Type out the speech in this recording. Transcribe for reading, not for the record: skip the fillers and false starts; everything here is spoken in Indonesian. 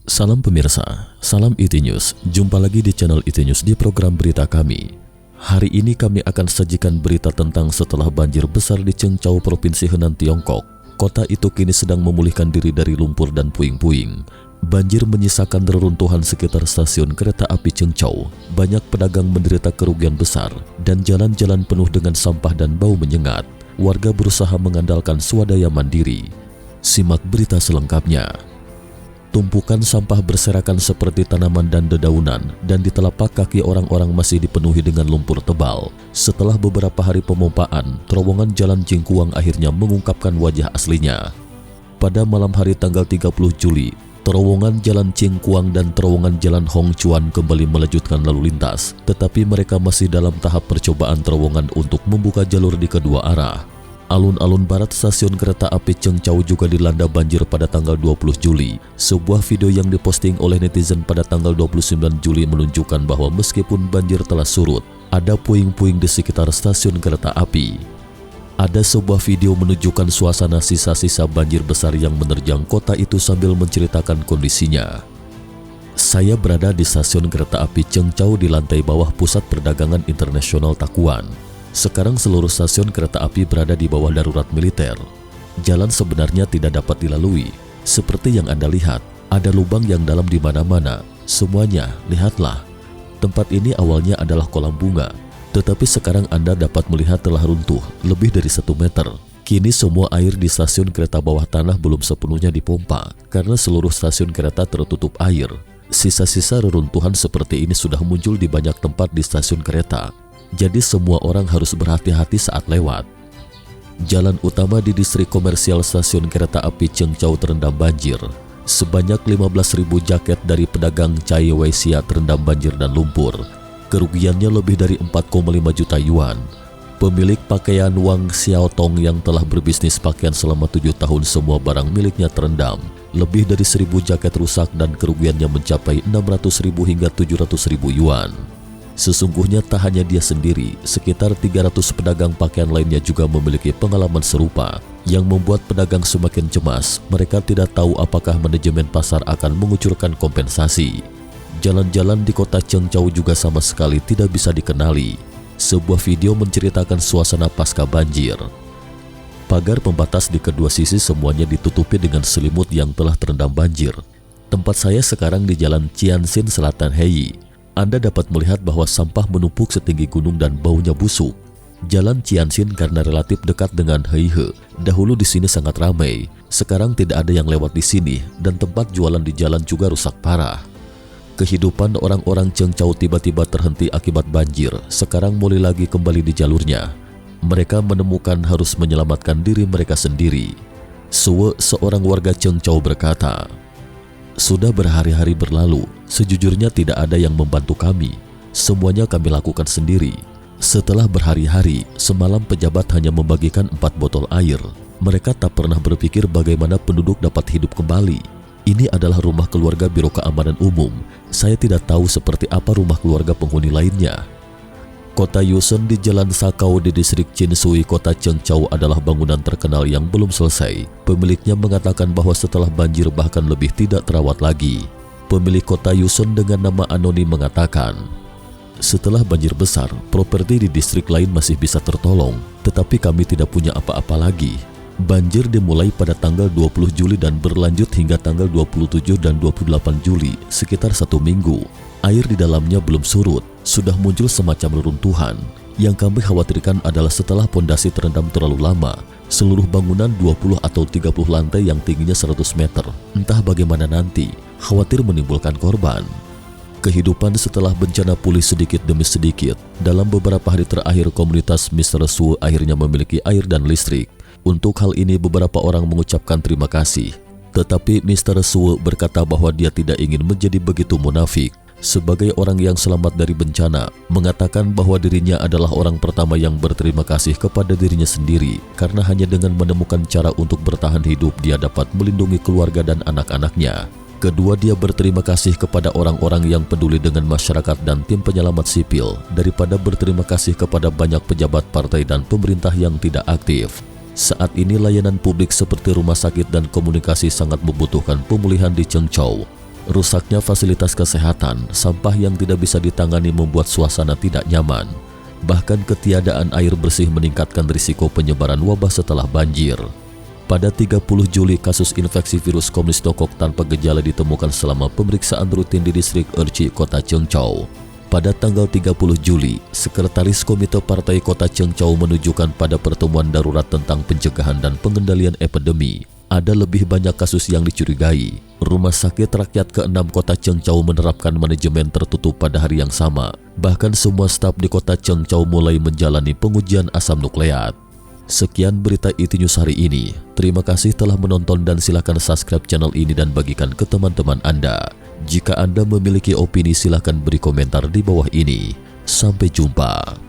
Salam pemirsa, salam IT News. Jumpa lagi di channel IT News di program berita kami. Hari ini kami akan sajikan berita tentang setelah banjir besar di Cheongchau, Provinsi Henan, Tiongkok. Kota itu kini sedang memulihkan diri dari lumpur dan puing-puing. Banjir menyisakan reruntuhan sekitar stasiun kereta api Cheongchau. Banyak pedagang menderita kerugian besar dan jalan-jalan penuh dengan sampah dan bau menyengat. Warga berusaha mengandalkan swadaya mandiri. Simak berita selengkapnya. Tumpukan sampah berserakan seperti tanaman dan dedaunan, dan di telapak kaki orang-orang masih dipenuhi dengan lumpur tebal. Setelah beberapa hari pemompaan, terowongan Jalan Jingkuang akhirnya mengungkapkan wajah aslinya. Pada malam hari tanggal 30 Juli, terowongan Jalan Jingkuang dan terowongan Jalan Hongchuan kembali melanjutkan lalu lintas, tetapi mereka masih dalam tahap percobaan terowongan untuk membuka jalur di kedua arah. Alun-alun barat stasiun kereta api Cheongchau juga dilanda banjir pada tanggal 20 Juli. Sebuah video yang diposting oleh netizen pada tanggal 29 Juli menunjukkan bahwa meskipun banjir telah surut, ada puing-puing di sekitar stasiun kereta api. Ada sebuah video menunjukkan suasana sisa-sisa banjir besar yang menerjang kota itu sambil menceritakan kondisinya. Saya berada di stasiun kereta api Cheongchau di lantai bawah Pusat Perdagangan Internasional Takuan. Sekarang seluruh stasiun kereta api berada di bawah darurat militer. Jalan sebenarnya tidak dapat dilalui. Seperti yang Anda lihat, ada lubang yang dalam di mana-mana. Semuanya, lihatlah. Tempat ini awalnya adalah kolam bunga, tetapi sekarang Anda dapat melihat telah runtuh lebih dari 1 meter. Kini semua air di stasiun kereta bawah tanah belum sepenuhnya dipompa karena seluruh stasiun kereta tertutup air. Sisa-sisa reruntuhan seperti ini sudah muncul di banyak tempat di stasiun kereta. Jadi semua orang harus berhati-hati saat lewat. Jalan utama di distrik komersial stasiun kereta api Cheongchau terendam banjir. Sebanyak 15.000 jaket dari pedagang Chai Weixia terendam banjir dan lumpur. Kerugiannya lebih dari 4,5 juta yuan. Pemilik pakaian Wang Xiaotong yang telah berbisnis pakaian selama 7 tahun semua barang miliknya terendam. Lebih dari 1.000 jaket rusak dan kerugiannya mencapai 600.000 hingga 700.000 yuan. Sesungguhnya tak hanya dia sendiri, sekitar 300 pedagang pakaian lainnya juga memiliki pengalaman serupa yang membuat pedagang semakin cemas. Mereka tidak tahu apakah manajemen pasar akan mengucurkan kompensasi. Jalan-jalan di kota Cheongchau juga sama sekali tidak bisa dikenali. Sebuah video menceritakan suasana pasca banjir. Pagar pembatas di kedua sisi semuanya ditutupi dengan selimut yang telah terendam banjir. Tempat saya sekarang di Jalan Cianxin Selatan Hei. Anda dapat melihat bahwa sampah menumpuk setinggi gunung dan baunya busuk. Jalan Cianxin karena relatif dekat dengan Heihe. Dahulu di sini sangat ramai. Sekarang tidak ada yang lewat di sini dan tempat jualan di jalan juga rusak parah. Kehidupan orang-orang Cheongchau tiba-tiba terhenti akibat banjir. Sekarang mulai lagi kembali di jalurnya. Mereka menemukan harus menyelamatkan diri mereka sendiri. Suwe, seorang warga Cheongchau, berkata, "Sudah berhari-hari berlalu, sejujurnya tidak ada yang membantu kami. Semuanya kami lakukan sendiri. Setelah berhari-hari, semalam pejabat hanya membagikan 4 botol air. Mereka tak pernah berpikir bagaimana penduduk dapat hidup kembali. Ini adalah rumah keluarga Biro Keamanan Umum. Saya tidak tahu seperti apa rumah keluarga penghuni lainnya." Kota Yusen di Jalan Sakau di distrik Chinsui, kota Cheongchau adalah bangunan terkenal yang belum selesai. Pemiliknya mengatakan bahwa setelah banjir bahkan lebih tidak terawat lagi. Pemilik kota Yusen dengan nama anonim mengatakan, "Setelah banjir besar, properti di distrik lain masih bisa tertolong, tetapi kami tidak punya apa-apa lagi." Banjir dimulai pada tanggal 20 Juli dan berlanjut hingga tanggal 27 dan 28 Juli, sekitar 1 minggu. Air di dalamnya belum surut, sudah muncul semacam reruntuhan. Yang kami khawatirkan adalah setelah pondasi terendam terlalu lama, seluruh bangunan 20 atau 30 lantai yang tingginya 100 meter. Entah bagaimana nanti, khawatir menimbulkan korban. Kehidupan setelah bencana pulih sedikit demi sedikit. Dalam beberapa hari terakhir, komunitas Mr. Su akhirnya memiliki air dan listrik. Untuk hal ini beberapa orang mengucapkan terima kasih. Tetapi Mr. Su berkata bahwa dia tidak ingin menjadi begitu munafik. Sebagai orang yang selamat dari bencana, mengatakan bahwa dirinya adalah orang pertama yang berterima kasih kepada dirinya sendiri karena hanya dengan menemukan cara untuk bertahan hidup dia dapat melindungi keluarga dan anak-anaknya. Kedua, dia berterima kasih kepada orang-orang yang peduli dengan masyarakat dan tim penyelamat sipil daripada berterima kasih kepada banyak pejabat partai dan pemerintah yang tidak aktif. Saat ini layanan publik seperti rumah sakit dan komunikasi sangat membutuhkan pemulihan di Cheongchau. Rusaknya fasilitas kesehatan, sampah yang tidak bisa ditangani membuat suasana tidak nyaman. Bahkan ketiadaan air bersih meningkatkan risiko penyebaran wabah setelah banjir. Pada 30 Juli, kasus infeksi virus Komnistokok tanpa gejala ditemukan selama pemeriksaan rutin di distrik Erci, Kota Cheongchau. Pada tanggal 30 Juli, Sekretaris Komite Partai Kota Cheongchau menunjukkan pada pertemuan darurat tentang pencegahan dan pengendalian epidemi, ada lebih banyak kasus yang dicurigai. Rumah Sakit Rakyat ke-6 Kota Cheongchau menerapkan manajemen tertutup pada hari yang sama. Bahkan semua staf di Kota Cheongchau mulai menjalani pengujian asam nukleat. Sekian berita IT News hari ini. Terima kasih telah menonton dan silakan subscribe channel ini dan bagikan ke teman-teman Anda. Jika Anda memiliki opini silakan beri komentar di bawah ini. Sampai jumpa.